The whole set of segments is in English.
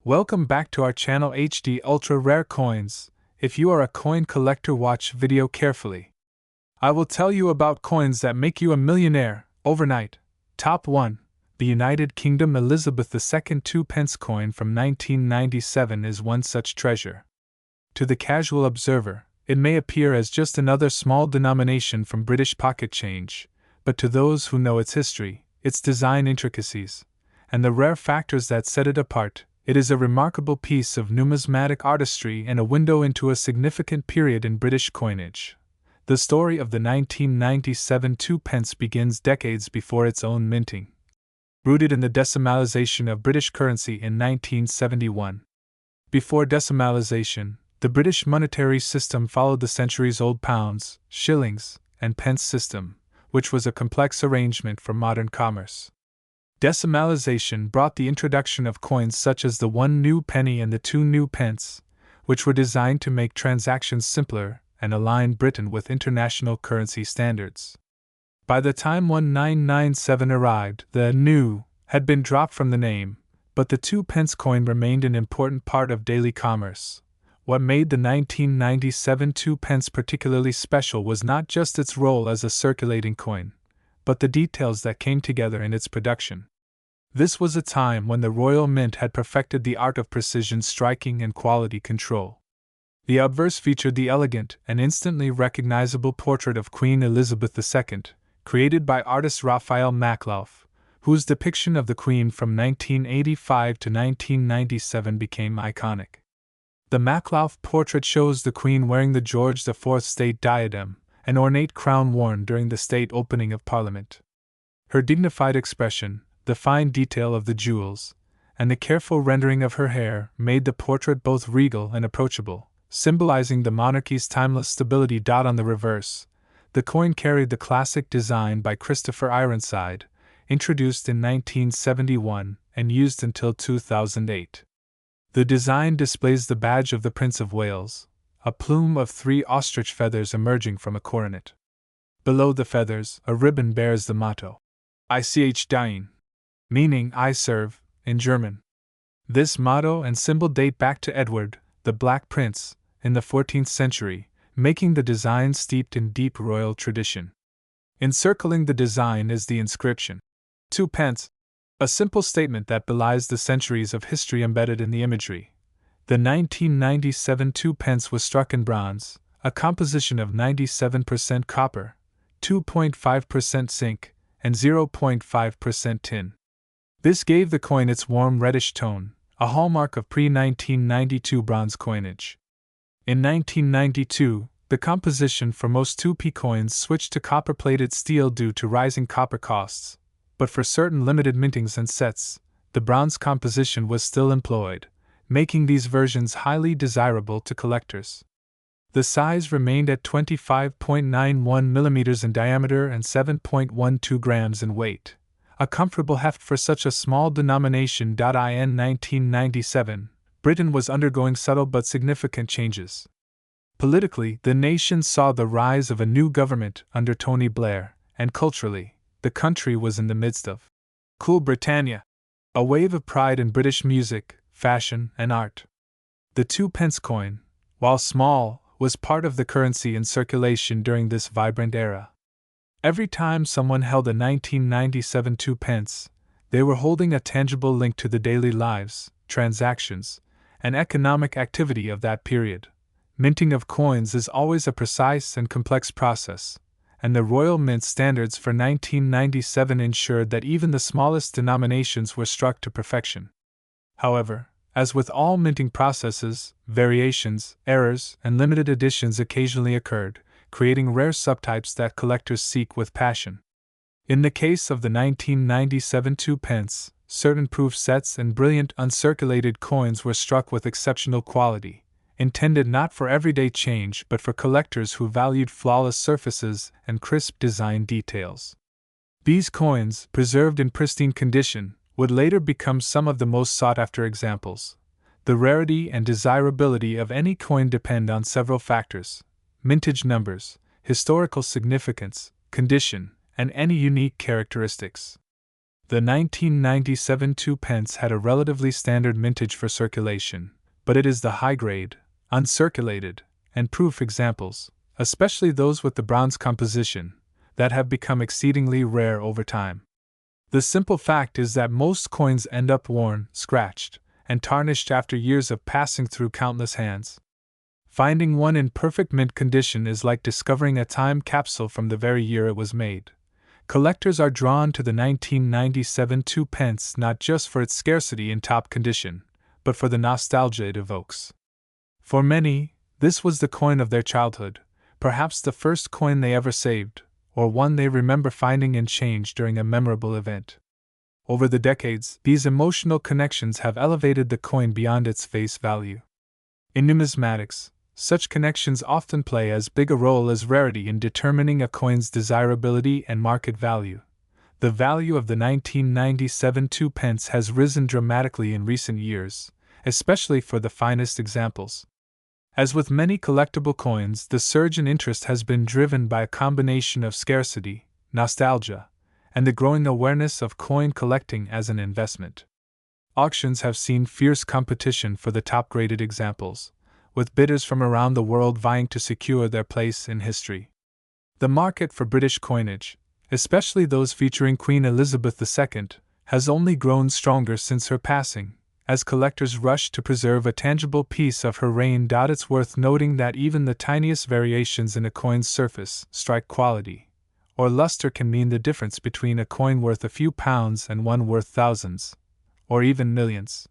Welcome back to our channel HD Ultra Rare Coins. If you are a coin collector, watch video carefully. I will tell you about coins that make you a millionaire overnight. Top 1. The United Kingdom Elizabeth II 2 pence coin from 1997 is one such treasure. To the casual observer, it may appear as just another small denomination from British pocket change, but to those who know its history, its design intricacies, and the rare factors that set it apart, it is a remarkable piece of numismatic artistry and a window into a significant period in British coinage. The story of the 1997 2 pence begins decades before its own minting. Rooted in the decimalisation of British currency in 1971. Before decimalisation, the British monetary system followed the centuries-old pounds, shillings, and pence system, which was a complex arrangement for modern commerce. Decimalisation brought the introduction of coins such as the 1 new penny and the 2 new pence, which were designed to make transactions simpler and align Britain with international currency standards. By the time 1997 arrived, the new had been dropped from the name, but the 2 pence coin remained an important part of daily commerce. What made the 1997 2 pence particularly special was not just its role as a circulating coin, but the details that came together in its production. This was a time when the Royal Mint had perfected the art of precision striking and quality control. The obverse featured the elegant and instantly recognizable portrait of Queen Elizabeth II, created by artist Raphael Makhlouf, whose depiction of the Queen from 1985 to 1997 became iconic. The Makhlouf portrait shows the Queen wearing the George IV state diadem, an ornate crown worn during the state opening of Parliament. Her dignified expression, the fine detail of the jewels, and the careful rendering of her hair made the portrait both regal and approachable, symbolizing the monarchy's timeless stability. On the reverse, the coin carried the classic design by Christopher Ironside, introduced in 1971 and used until 2008. The design displays the badge of the Prince of Wales, a plume of 3 ostrich feathers emerging from a coronet. Below the feathers, a ribbon bears the motto, Ich diene, meaning I serve, in German. This motto and symbol date back to Edward, the Black Prince, in the 14th century, making the design steeped in deep royal tradition. Encircling the design is the inscription, 2 pence, a simple statement that belies the centuries of history embedded in the imagery. The 1997 2 pence was struck in bronze, a composition of 97% copper, 2.5% zinc, and 0.5% tin. This gave the coin its warm reddish tone, a hallmark of pre-1992 bronze coinage. In 1992, the composition for most 2p coins switched to copper-plated steel due to rising copper costs, but for certain limited mintings and sets, the bronze composition was still employed, making these versions highly desirable to collectors. The size remained at 25.91 mm in diameter and 7.12 grams in weight, a comfortable heft for such a small denomination. In 1997, Britain was undergoing subtle but significant changes. Politically, the nation saw the rise of a new government under Tony Blair, and culturally, the country was in the midst of Cool Britannia, a wave of pride in British music, fashion, and art. The 2 pence coin, while small, was part of the currency in circulation during this vibrant era. Every time someone held a 1997 2 pence, they were holding a tangible link to the daily lives, transactions, and economic activity of that period. Minting of coins is always a precise and complex process, and the Royal Mint standards for 1997 ensured that even the smallest denominations were struck to perfection. However, as with all minting processes, variations, errors, and limited editions occasionally occurred, creating rare subtypes that collectors seek with passion. In the case of the 1997 2 pence, certain proof sets and brilliant uncirculated coins were struck with exceptional quality, intended not for everyday change but for collectors who valued flawless surfaces and crisp design details. These coins, preserved in pristine condition, would later become some of the most sought-after examples. The rarity and desirability of any coin depend on several factors: mintage numbers, historical significance, condition, and any unique characteristics. The 1997 2p had a relatively standard mintage for circulation, but it is the high-grade, uncirculated, and proof examples, especially those with the bronze composition, that have become exceedingly rare over time. The simple fact is that most coins end up worn, scratched, and tarnished after years of passing through countless hands. Finding one in perfect mint condition is like discovering a time capsule from the very year it was made. Collectors are drawn to the 1997 2p not just for its scarcity in top condition, but for the nostalgia it evokes. For many, this was the coin of their childhood, perhaps the first coin they ever saved, or one they remember finding in change during a memorable event. Over the decades, these emotional connections have elevated the coin beyond its face value. In numismatics, such connections often play as big a role as rarity in determining a coin's desirability and market value. The value of the 1997 2p has risen dramatically in recent years, especially for the finest examples. As with many collectible coins, the surge in interest has been driven by a combination of scarcity, nostalgia, and the growing awareness of coin collecting as an investment. Auctions have seen fierce competition for the top-graded examples, with bidders from around the world vying to secure their place in history. The market for British coinage, especially those featuring Queen Elizabeth II, has only grown stronger since her passing, as collectors rush to preserve a tangible piece of her reign. It's worth noting that even the tiniest variations in a coin's surface, strike quality, or luster can mean the difference between a coin worth a few pounds and one worth thousands, or even millions.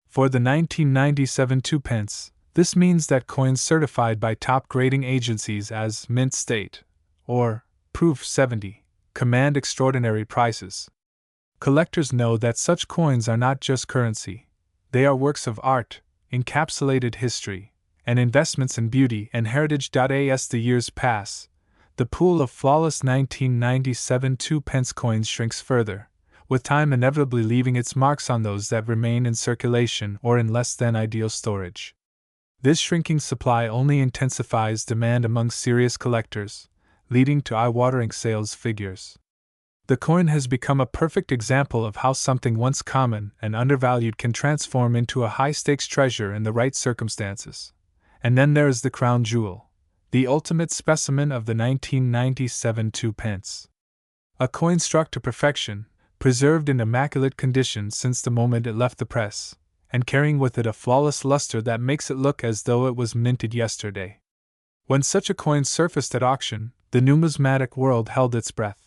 For the 1997 2p, this means that coins certified by top grading agencies as Mint State or Proof 70 command extraordinary prices. Collectors know that such coins are not just currency, they are works of art, encapsulated history, and investments in beauty and heritage. As the years pass, the pool of flawless 1997 2p coins shrinks further, with time inevitably leaving its marks on those that remain in circulation or in less than ideal storage. This shrinking supply only intensifies demand among serious collectors, leading to eye-watering sales figures. The coin has become a perfect example of how something once common and undervalued can transform into a high-stakes treasure in the right circumstances. And then there is the crown jewel, the ultimate specimen of the 1997 2p. A coin struck to perfection, preserved in immaculate condition since the moment it left the press, and carrying with it a flawless luster that makes it look as though it was minted yesterday. When such a coin surfaced at auction, the numismatic world held its breath.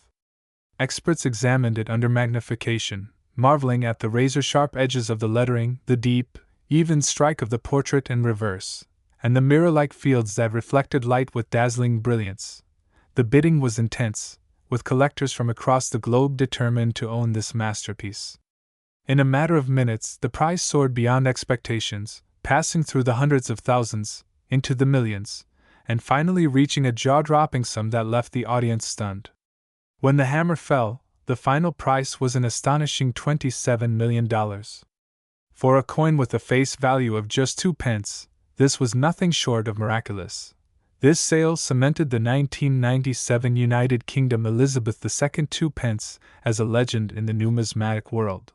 Experts examined it under magnification, marveling at the razor-sharp edges of the lettering, the deep, even strike of the portrait in reverse, and the mirror-like fields that reflected light with dazzling brilliance. The bidding was intense, with collectors from across the globe determined to own this masterpiece. In a matter of minutes, the price soared beyond expectations, passing through the hundreds of thousands, into the millions, and finally reaching a jaw-dropping sum that left the audience stunned. When the hammer fell, the final price was an astonishing $27 million. For a coin with a face value of just 2p, this was nothing short of miraculous. This sale cemented the 1997 United Kingdom Elizabeth II 2p as a legend in the numismatic world.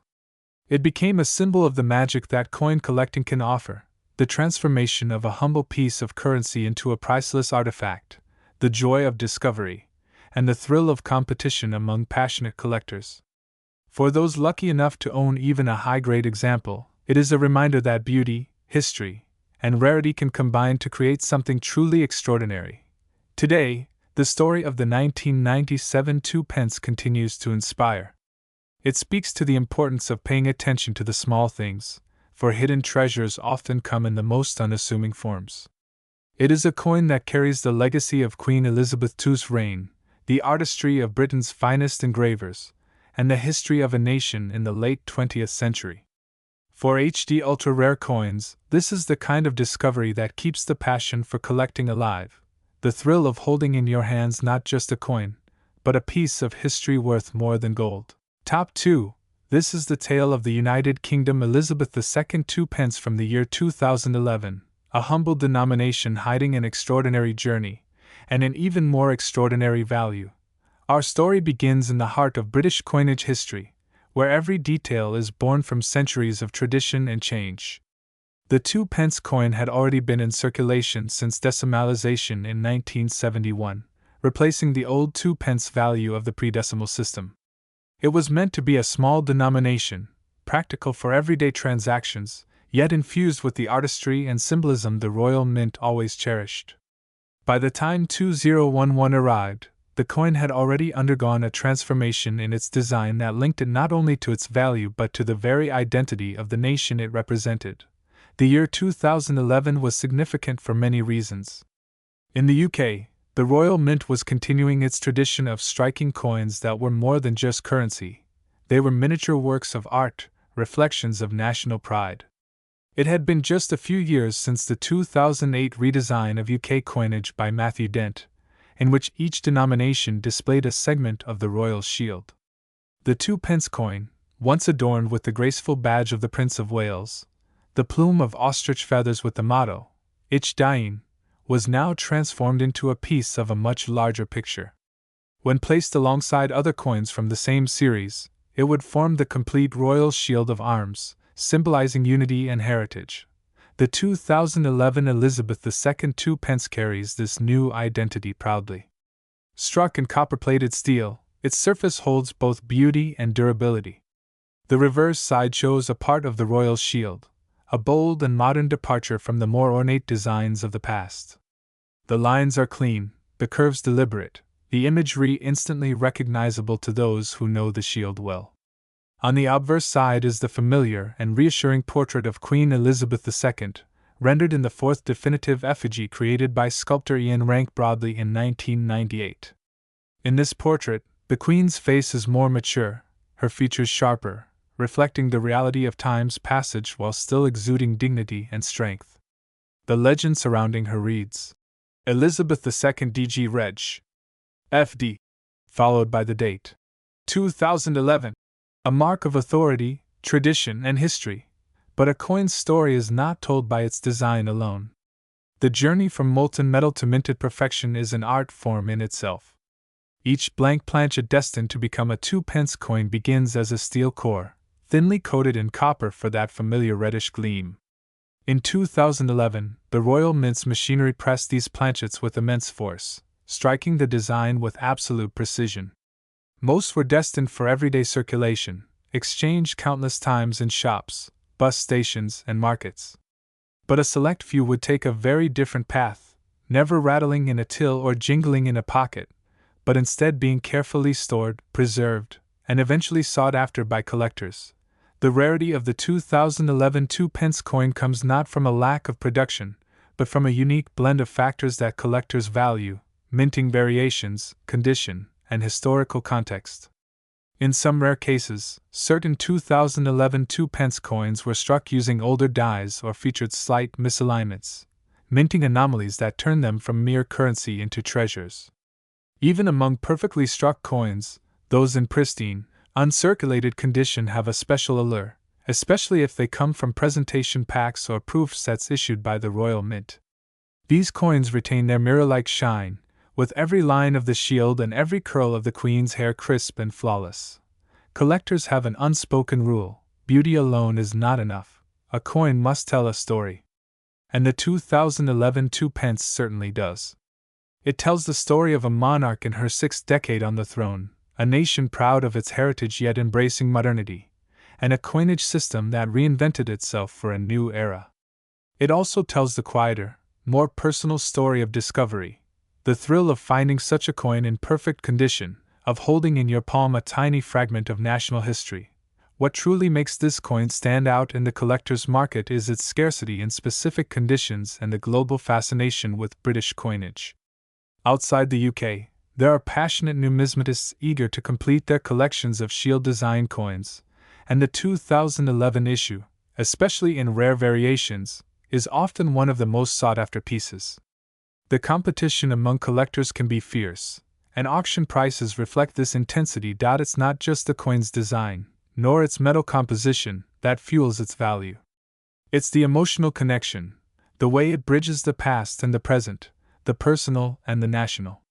It became a symbol of the magic that coin collecting can offer, the transformation of a humble piece of currency into a priceless artifact, the joy of discovery, and the thrill of competition among passionate collectors. For those lucky enough to own even a high-grade example, it is a reminder that beauty, history, and rarity can combine to create something truly extraordinary. Today, the story of the 1997 2p continues to inspire. It speaks to the importance of paying attention to the small things, for hidden treasures often come in the most unassuming forms. It is a coin that carries the legacy of Queen Elizabeth II's reign, the artistry of Britain's finest engravers, and the history of a nation in the late 20th century. For HD ultra-rare coins, this is the kind of discovery that keeps the passion for collecting alive, the thrill of holding in your hands not just a coin, but a piece of history worth more than gold. Top 2. This is the tale of the United Kingdom Elizabeth II 2p from the year 2011, a humble denomination hiding an extraordinary journey, and an even more extraordinary value. Our story begins in the heart of British coinage history, where every detail is born from centuries of tradition and change. The 2-pence coin had already been in circulation since decimalization in 1971, replacing the old 2-pence value of the pre-decimal system. It was meant to be a small denomination, practical for everyday transactions, yet infused with the artistry and symbolism the Royal Mint always cherished. By the time 2011 arrived, the coin had already undergone a transformation in its design that linked it not only to its value but to the very identity of the nation it represented. The year 2011 was significant for many reasons. In the UK, the Royal Mint was continuing its tradition of striking coins that were more than just currency. They were miniature works of art, reflections of national pride. It had been just a few years since the 2008 redesign of UK coinage by Matthew Dent, in which each denomination displayed a segment of the royal shield. The 2-pence coin, once adorned with the graceful badge of the Prince of Wales, the plume of ostrich feathers with the motto, Ich Dien, was now transformed into a piece of a much larger picture. When placed alongside other coins from the same series, it would form the complete royal shield of arms, symbolizing unity and heritage. The 2011 Elizabeth II 2-pence carries this new identity proudly. Struck in copper-plated steel, its surface holds both beauty and durability. The reverse side shows a part of the royal shield, a bold and modern departure from the more ornate designs of the past. The lines are clean, the curves deliberate, the imagery instantly recognizable to those who know the shield well. On the obverse side is the familiar and reassuring portrait of Queen Elizabeth II, rendered in the fourth definitive effigy created by sculptor Ian Rank Broadley in 1998. In this portrait, the Queen's face is more mature, her features sharper, reflecting the reality of time's passage while still exuding dignity and strength. The legend surrounding her reads, Elizabeth II DG Reg. FD, followed by the date, 2011. A mark of authority, tradition, and history, but a coin's story is not told by its design alone. The journey from molten metal to minted perfection is an art form in itself. Each blank planchet destined to become a 2-pence coin begins as a steel core, thinly coated in copper for that familiar reddish gleam. In 2011, the Royal Mint's machinery pressed these planchets with immense force, striking the design with absolute precision. Most were destined for everyday circulation, exchanged countless times in shops, bus stations, and markets. But a select few would take a very different path, never rattling in a till or jingling in a pocket, but instead being carefully stored, preserved, and eventually sought after by collectors. The rarity of the 2011 2-pence coin comes not from a lack of production, but from a unique blend of factors that collectors value: minting variations, condition, and historical context. In some rare cases, certain 2011 2-pence coins were struck using older dies or featured slight misalignments, minting anomalies that turned them from mere currency into treasures. Even among perfectly struck coins, those in pristine, uncirculated condition have a special allure, especially if they come from presentation packs or proof sets issued by the Royal Mint. These coins retain their mirror-like shine, with every line of the shield and every curl of the Queen's hair crisp and flawless. Collectors have an unspoken rule: beauty alone is not enough, a coin must tell a story. And the 2011 2-pence certainly does. It tells the story of a monarch in her 6th decade on the throne, a nation proud of its heritage yet embracing modernity, and a coinage system that reinvented itself for a new era. It also tells the quieter, more personal story of discovery, the thrill of finding such a coin in perfect condition, of holding in your palm a tiny fragment of national history. What truly makes this coin stand out in the collector's market is its scarcity in specific conditions and the global fascination with British coinage. Outside the UK, there are passionate numismatists eager to complete their collections of shield design coins, and the 2011 issue, especially in rare variations, is often one of the most sought-after pieces. The competition among collectors can be fierce, and auction prices reflect this intensity. It's not just the coin's design, nor its metal composition, that fuels its value. It's the emotional connection, the way it bridges the past and the present, the personal and the national.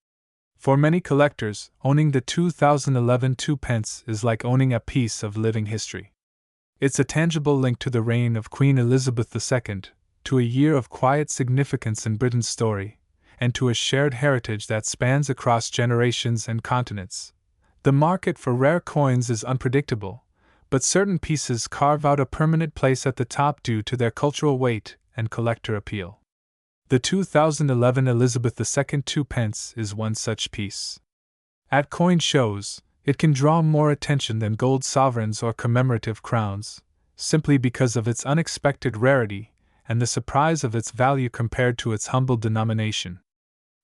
For many collectors, owning the 2011 2p is like owning a piece of living history. It's a tangible link to the reign of Queen Elizabeth II, to a year of quiet significance in Britain's story, and to a shared heritage that spans across generations and continents. The market for rare coins is unpredictable, but certain pieces carve out a permanent place at the top due to their cultural weight and collector appeal. The 2011 Elizabeth II 2p is one such piece. At coin shows, it can draw more attention than gold sovereigns or commemorative crowns, simply because of its unexpected rarity and the surprise of its value compared to its humble denomination.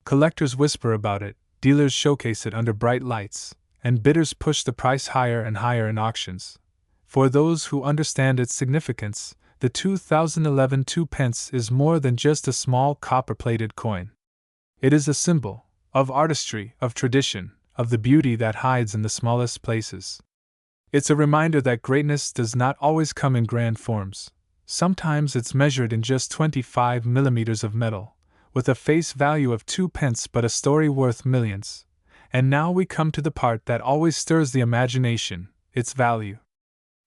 Collectors whisper about it, dealers showcase it under bright lights, and bidders push the price higher and higher in auctions. For those who understand its significance, the 2011 2p is more than just a small copper-plated coin. It is a symbol of artistry, of tradition, of the beauty that hides in the smallest places. It's a reminder that greatness does not always come in grand forms. Sometimes it's measured in just 25 millimeters of metal, with a face value of 2p but a story worth millions. And now we come to the part that always stirs the imagination, its value.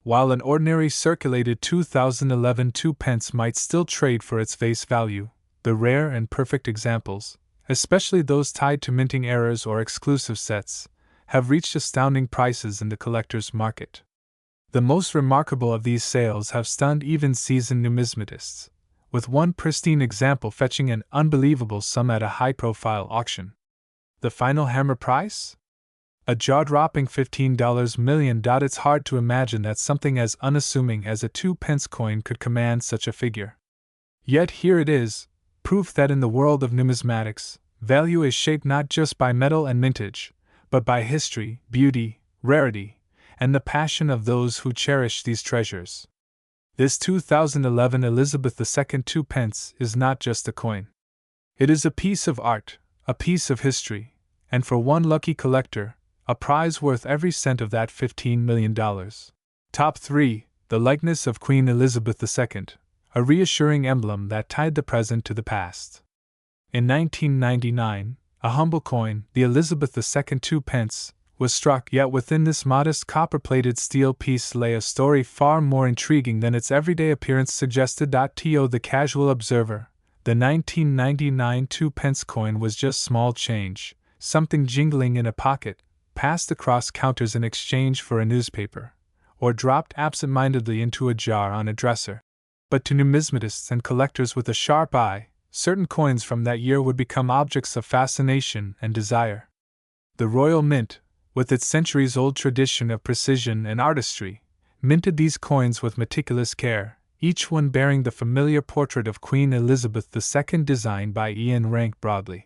While an ordinary circulated 2011 2p might still trade for its face value, the rare and perfect examples, especially those tied to minting errors or exclusive sets, have reached astounding prices in the collector's market. The most remarkable of these sales have stunned even seasoned numismatists, with one pristine example fetching an unbelievable sum at a high-profile auction. The final hammer price? A jaw-dropping $15 million. It's hard to imagine that something as unassuming as a 2p coin could command such a figure. Yet here it is, proof that in the world of numismatics, value is shaped not just by metal and mintage, but by history, beauty, rarity, and the passion of those who cherish these treasures. This 2011 Elizabeth II 2p is not just a coin. It is a piece of art, a piece of history, and for one lucky collector, a prize worth every cent of that $15 million. Top 3. The likeness of Queen Elizabeth II, a reassuring emblem that tied the present to the past. In 1999, a humble coin, the Elizabeth II 2p, was struck, yet within this modest copper-plated steel piece lay a story far more intriguing than its everyday appearance suggested. To the casual observer, the 1999 2p coin was just small change, something jingling in a pocket, passed across counters in exchange for a newspaper, or dropped absent-mindedly into a jar on a dresser. But to numismatists and collectors with a sharp eye, certain coins from that year would become objects of fascination and desire. The Royal Mint, with its centuries-old tradition of precision and artistry, minted these coins with meticulous care, each one bearing the familiar portrait of Queen Elizabeth II designed by Ian Rank Broadley.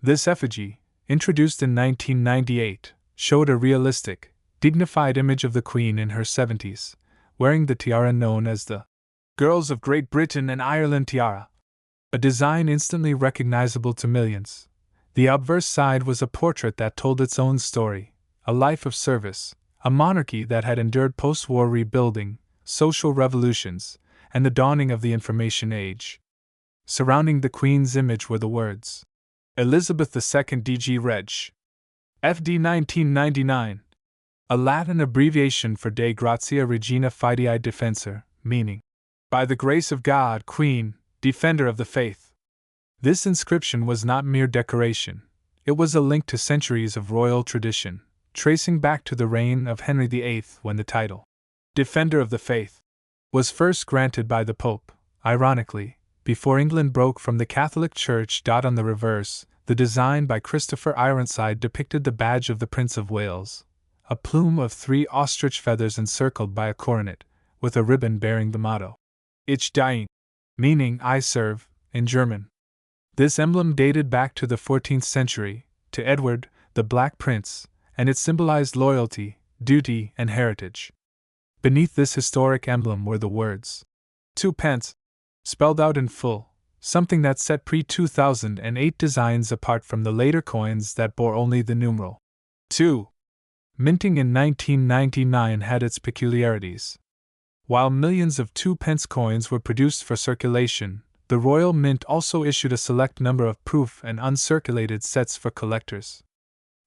This effigy, introduced in 1998, showed a realistic, dignified image of the Queen in her 70s, wearing the tiara known as the Girls of Great Britain and Ireland tiara, a design instantly recognizable to millions. The obverse side was a portrait that told its own story, a life of service, a monarchy that had endured post-war rebuilding, social revolutions, and the dawning of the information age. Surrounding the Queen's image were the words, Elizabeth II DG Reg. FD 1999, a Latin abbreviation for De Gratia Regina Fidei Defensor, meaning, by the grace of God, Queen, Defender of the Faith. This inscription was not mere decoration, it was a link to centuries of royal tradition, tracing back to the reign of Henry VIII when the title, Defender of the Faith, was first granted by the Pope, ironically, before England broke from the Catholic Church. On the reverse, the design by Christopher Ironside depicted the badge of the Prince of Wales, a plume of 3 ostrich feathers encircled by a coronet, with a ribbon bearing the motto, Ich diene, meaning I serve, in German. This emblem dated back to the 14th century, to Edward, the Black Prince, and it symbolized loyalty, duty, and heritage. Beneath this historic emblem were the words, 2p, spelled out in full, something that set pre-2008 designs apart from the later coins that bore only the numeral 2. Minting in 1999 had its peculiarities. While millions of 2p coins were produced for circulation, the Royal Mint also issued a select number of proof and uncirculated sets for collectors.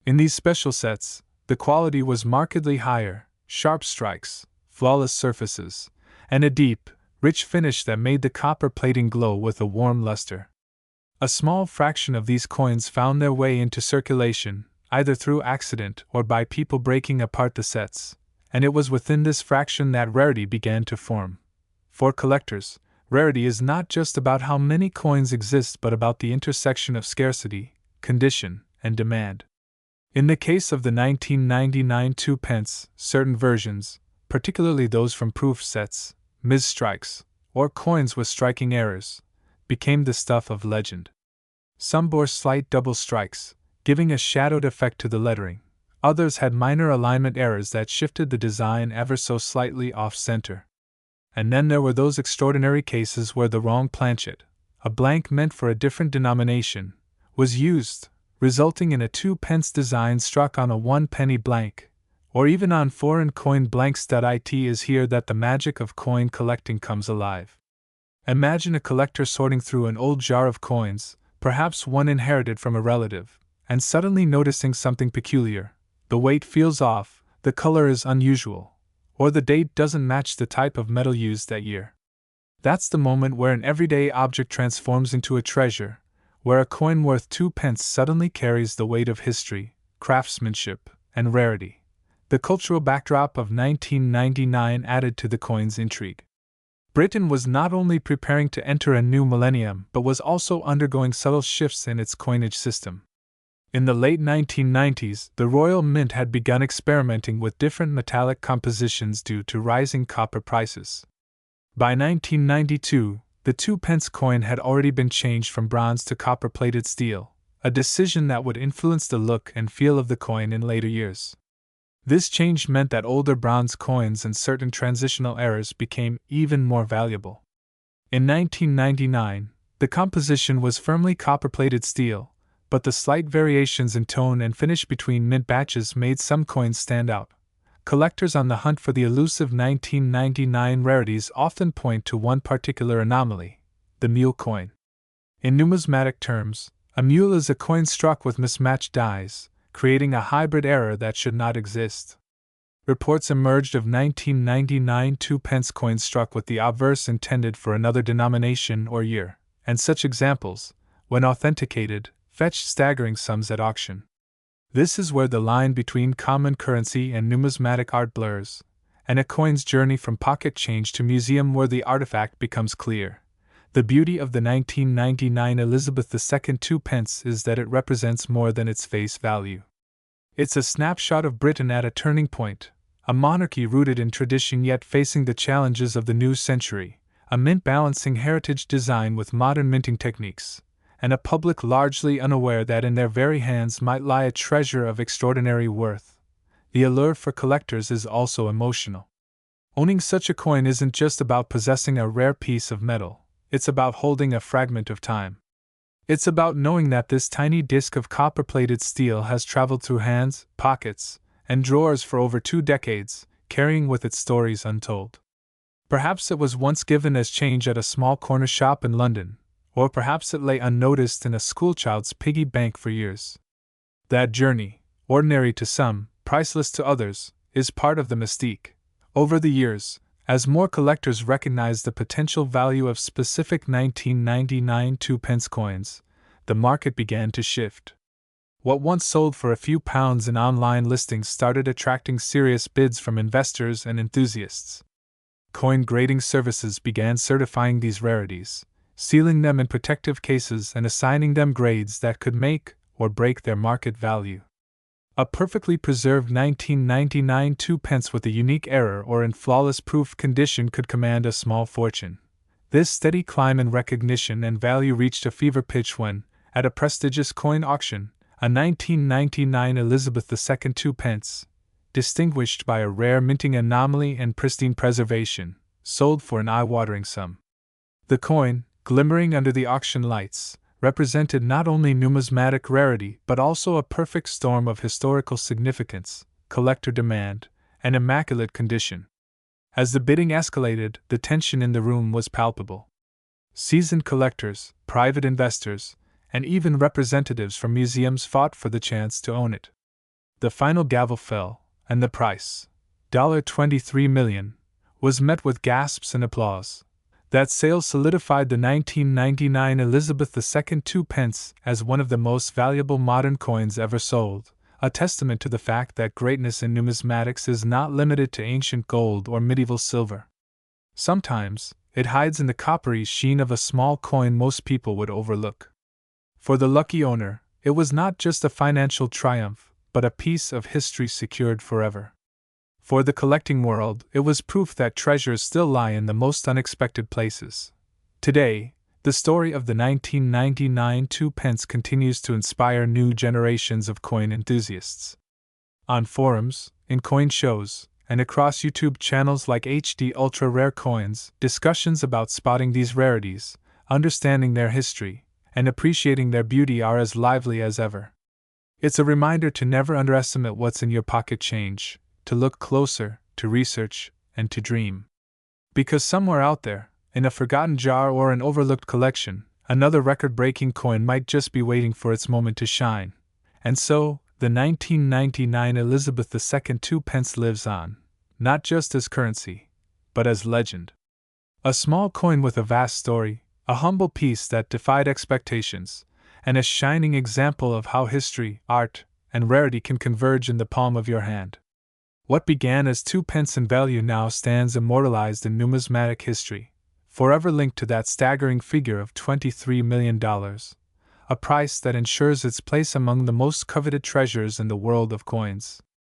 In these special sets, the quality was markedly higher: sharp strikes, flawless surfaces, and a deep, rich finish that made the copper plating glow with a warm luster. A small fraction of these coins found their way into circulation, either through accident or by people breaking apart the sets, and it was within this fraction that rarity began to form. For collectors, rarity is not just about how many coins exist but about the intersection of scarcity, condition, and demand. In the case of the 1999 2p, certain versions, particularly those from proof sets, misstrikes, or coins with striking errors, became the stuff of legend. Some bore slight double strikes, giving a shadowed effect to the lettering. Others had minor alignment errors that shifted the design ever so slightly off-center. And then there were those extraordinary cases where the wrong planchet, a blank meant for a different denomination, was used, resulting in a 2p design struck on a 1 penny blank, or even on foreign coin blanks. It is here that the magic of coin collecting comes alive. Imagine a collector sorting through an old jar of coins, perhaps one inherited from a relative, and suddenly noticing something peculiar. The weight feels off, the color is unusual, or the date doesn't match the type of metal used that year. That's the moment where an everyday object transforms into a treasure, where a coin worth 2p suddenly carries the weight of history, craftsmanship, and rarity. The cultural backdrop of 1999 added to the coin's intrigue. Britain was not only preparing to enter a new millennium but was also undergoing subtle shifts in its coinage system. In the late 1990s, the Royal Mint had begun experimenting with different metallic compositions due to rising copper prices. By 1992, the 2p coin had already been changed from bronze to copper-plated steel, a decision that would influence the look and feel of the coin in later years. This change meant that older bronze coins and certain transitional errors became even more valuable. In 1999, the composition was firmly copper-plated steel, but the slight variations in tone and finish between mint batches made some coins stand out. Collectors on the hunt for the elusive 1999 rarities often point to one particular anomaly: the mule coin. In numismatic terms, a mule is a coin struck with mismatched dies, creating a hybrid error that should not exist. Reports emerged of 1999 2p coins struck with the obverse intended for another denomination or year, and such examples, when authenticated, fetched staggering sums at auction. This is where the line between common currency and numismatic art blurs, and a coin's journey from pocket change to museum-worthy artifact becomes clear. The beauty of the 1999 Elizabeth II 2p is that it represents more than its face value. It's a snapshot of Britain at a turning point, a monarchy rooted in tradition yet facing the challenges of the new century, a mint balancing heritage design with modern minting techniques, and a public largely unaware that in their very hands might lie a treasure of extraordinary worth. The allure for collectors is also emotional. Owning such a coin isn't just about possessing a rare piece of metal. It's about holding a fragment of time. It's about knowing that this tiny disc of copper-plated steel has traveled through hands, pockets, and drawers for over 2 decades, carrying with it stories untold. Perhaps it was once given as change at a small corner shop in London, or perhaps it lay unnoticed in a schoolchild's piggy bank for years. That journey, ordinary to some, priceless to others, is part of the mystique. Over the years, as more collectors recognized the potential value of specific 1999 2p coins, the market began to shift. What once sold for a few pounds in online listings started attracting serious bids from investors and enthusiasts. Coin grading services began certifying these rarities, sealing them in protective cases and assigning them grades that could make or break their market value. A perfectly preserved 1999 2p with a unique error or in flawless proof condition could command a small fortune. This steady climb in recognition and value reached a fever pitch when, at a prestigious coin auction, a 1999 Elizabeth II 2p, distinguished by a rare minting anomaly and pristine preservation, sold for an eye-watering sum. The coin, glimmering under the auction lights, represented not only numismatic rarity but also a perfect storm of historical significance, collector demand, and immaculate condition. As the bidding escalated, the tension in the room was palpable. Seasoned collectors, private investors, and even representatives from museums fought for the chance to own it. The final gavel fell, and the price, $23 million, was met with gasps and applause. That sale solidified the 1999 Elizabeth II 2 pence as one of the most valuable modern coins ever sold, a testament to the fact that greatness in numismatics is not limited to ancient gold or medieval silver. Sometimes, it hides in the coppery sheen of a small coin most people would overlook. For the lucky owner, it was not just a financial triumph, but a piece of history secured forever. For the collecting world, it was proof that treasures still lie in the most unexpected places. Today, the story of the 1999 2 pence continues to inspire new generations of coin enthusiasts. On forums, in coin shows, and across YouTube channels like HD Ultra Rare Coins, discussions about spotting these rarities, understanding their history, and appreciating their beauty are as lively as ever. It's a reminder to never underestimate what's in your pocket change, to look closer, to research, and to dream. Because somewhere out there, in a forgotten jar or an overlooked collection, another record-breaking coin might just be waiting for its moment to shine. And so, the 1999 Elizabeth II 2 pence lives on, not just as currency, but as legend. A small coin with a vast story, a humble piece that defied expectations, and a shining example of how history, art, and rarity can converge in the palm of your hand. What began as 2 pence in value now stands immortalized in numismatic history, forever linked to that staggering figure of $23 million, a price that ensures its place among the most coveted treasures in the world of coins.